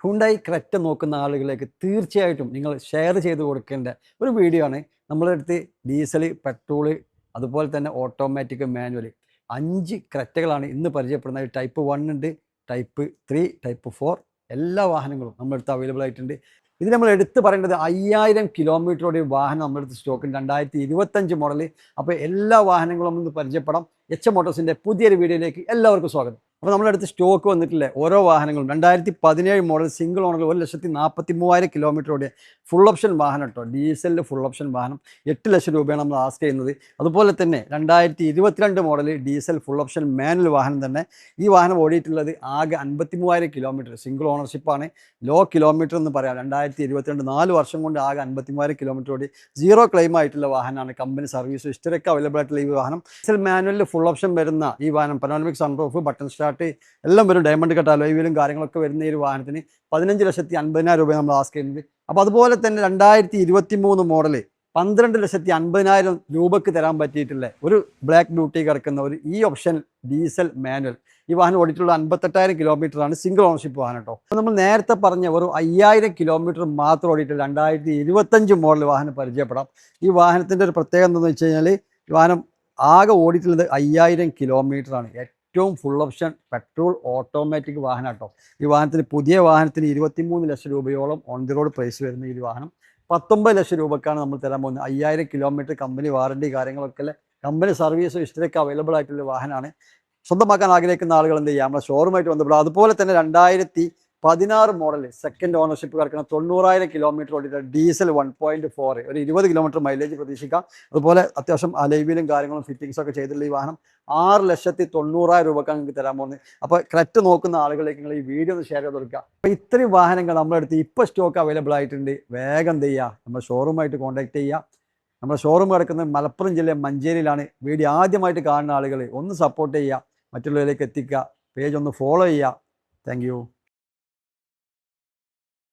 Hyundai Creta നോക്കുന്ന ആളുകളിലേക്ക് തീർച്ചയായിട്ടും നിങ്ങൾ ഷെയർ ചെയ്ത് കൊടുക്കേണ്ട ഒരു വീഡിയോ ആണ്. നമ്മളുടെ അടുത്ത് ഡീസൽ, പെട്രോള്, അതുപോലെ തന്നെ ഓട്ടോമാറ്റിക്, മാനുവൽ 5 ക്രെറ്റകളാണ് ഇന്ന് പരിചയപ്പെടുന്നത്. ടൈപ്പ് 1 ഉണ്ട്, ടൈപ്പ് 3, ടൈപ്പ് 4 എല്ലാ വാഹനങ്ങളും നമ്മുടെ അടുത്ത് അവൈലബിൾ ആയിട്ടുണ്ട്. ഇത് നമ്മൾ എടുത്ത് പറയേണ്ടത് 5000 കിലോമീറ്ററോടെ വാഹനം നമ്മുടെ അടുത്ത് സ്റ്റോക്കുണ്ട്, 2025 മോഡൽ. അപ്പോൾ എല്ലാ വാഹനങ്ങളും ഒന്ന് പരിചയപ്പെടാം. മോട്ടോഴ്സിൻ്റെ പുതിയൊരു വീഡിയോയിലേക്ക് എല്ലാവർക്കും സ്വാഗതം. അപ്പോൾ നമ്മുടെ അടുത്ത് സ്റ്റോക്ക് വന്നിട്ടില്ലേ ഓരോ വാഹനങ്ങളും 2017 മോഡൽ സിംഗിൾ ഓണർ 1,43,000 കിലോമീറ്ററോടെ ഫുൾ ഓപ്ഷൻ വാഹനം കേട്ടോ. ഡീസലിൽ ഫുൾ ഓപ്ഷൻ വാഹനം 8 ലക്ഷം രൂപയാണ് നമ്മൾ ആസ്ക് ചെയ്യുന്നത്. അതുപോലെ തന്നെ 2022 model diesel full option manual വാഹനം തന്നെ. ഈ വാഹനം ഓടിയിട്ടുള്ളത് ആകെ 53,000 കിലോമീറ്റർ, സിംഗിൾ ഓണർഷിപ്പാണ്. ലോ കിലോമീറ്റർ എന്ന് പറയാം. 2022 4 വർഷം കൊണ്ട് ആകെ 53,000 കിലോമീറ്റർ ഓടി സീറോ ക്ലെയിം ആയിട്ടുള്ള വാഹനമാണ്. കമ്പനി സർവീസ് ഹിസ്റ്ററിയൊക്കെ അവൈലബിൾ ആയിട്ടുള്ള ഈ വാഹനം. ഡീസൽ മാനുവലിൽ ഫുൾ ഓപ്ഷൻ വരുന്ന ഈ വാഹനം പനോരമിക് സൺറൂഫ്, ബട്ടൺ സ്റ്റാർട്ട് എല്ലാം വരും. ഡയമണ്ട് കട്ട് അലോയിലും കാര്യങ്ങളൊക്കെ വരുന്ന ഈ ഒരു വാഹനത്തിന് 15,50,000 രൂപ നമ്മൾ ആസ്ക് ചെയ്യുന്നത്. അപ്പോൾ അതുപോലെ തന്നെ 2023 മോഡൽ 12,50,000 രൂപക്ക് തരാൻ പറ്റിയിട്ടുള്ള ഒരു ബ്ലാക്ക് ബ്യൂട്ടി കിടക്കുന്ന ഒരു ഈ ഓപ്ഷൻ ഡീസൽ മാനുവൽ. ഈ വാഹനം ഓടിയിട്ടുള്ള 58,000 കിലോമീറ്ററാണ്. സിംഗിൾ ഓണർഷിപ്പ് വാഹനം കേട്ടോ. അപ്പോൾ നമ്മൾ നേരത്തെ പറഞ്ഞ ഒരു 5000 കിലോമീറ്റർ മാത്രം ഓടിയിട്ടുള്ള 2025 മോഡൽ വാഹനം പരിചയപ്പെടാം. ഈ വാഹനത്തിൻ്റെ ഒരു പ്രത്യേകത എന്താണെന്ന് വെച്ച് കഴിഞ്ഞാൽ ഈ വാഹനം ആകെ ഓടിയിട്ടുള്ളത് 5000 കിലോമീറ്ററാണ്. ഏറ്റവും ഫുൾ ഓപ്ഷൻ പെട്രോൾ ഓട്ടോമാറ്റിക് വാഹനം കേട്ടോ. ഈ വാഹനത്തിന് പുതിയ വാഹനത്തിന് 23 ലക്ഷം രൂപയോളം ഓൺ ദി റോഡ് പ്രൈസ് വരുന്ന ഈ വാഹനം 19 ലക്ഷം രൂപക്കാണ് നമ്മൾ തരാൻ പോകുന്നത്. 5000 കിലോമീറ്റർ കമ്പനി വാറണ്ടി കാര്യങ്ങളൊക്കെ അല്ലേ, കമ്പനി സർവീസ് ഹിസ്റ്ററിയൊക്കെ അവൈലബിൾ ആയിട്ടുള്ള വാഹനമാണ്. സ്വന്തമാക്കാൻ ആഗ്രഹിക്കുന്ന ആളുകൾ എന്ത് ചെയ്യുക, നമ്മുടെ ഷോറൂമായിട്ട് ബന്ധപ്പെടുക. അതുപോലെ തന്നെ 2016 മോഡൽ സെക്കൻഡ് ഓണർഷിപ്പ് കിടക്കുന്ന 90,000 കിലോമീറ്റർ ഓടിയിട്ട് ഡീസൽ 1.4 ഒരു 20 കിലോമീറ്റർ മൈലേജ് പ്രതീക്ഷിക്കാം. അതുപോലെ അത്യാവശ്യം അലൈവിലും കാര്യങ്ങളും ഫിറ്റിങ്സും ഒക്കെ ചെയ്തിട്ടുള്ള ഈ വാഹനം 6,90,000 രൂപക്കാണ് നിങ്ങൾക്ക് തരാൻ പോകുന്നത്. അപ്പോൾ ക്രെറ്റ നോക്കുന്ന ആളുകളിലേക്ക് നിങ്ങൾ ഈ വീഡിയോ ഒന്ന് ഷെയർ ചെയ്ത് കൊടുക്കുക. അപ്പോൾ ഇത്രയും വാഹനങ്ങൾ നമ്മുടെ അടുത്ത് ഇപ്പോൾ സ്റ്റോക്ക് അവൈലബിൾ ആയിട്ടുണ്ട്. വേഗം എന്ത് ചെയ്യുക, നമ്മുടെ ഷോറൂമായിട്ട് കോൺടാക്ട് ചെയ്യുക. നമ്മുടെ ഷോറൂം കിടക്കുന്നത് മലപ്പുറം ജില്ലയിലെ മഞ്ചേരിയിലാണ്. വീഡിയോ ആദ്യമായിട്ട് കാണുന്ന ആളുകൾ ഒന്ന് സപ്പോർട്ട് ചെയ്യുക, മറ്റുള്ളവരിലേക്ക് എത്തിക്കുക, പേജ് ഒന്ന് ഫോളോ ചെയ്യുക. Thank you.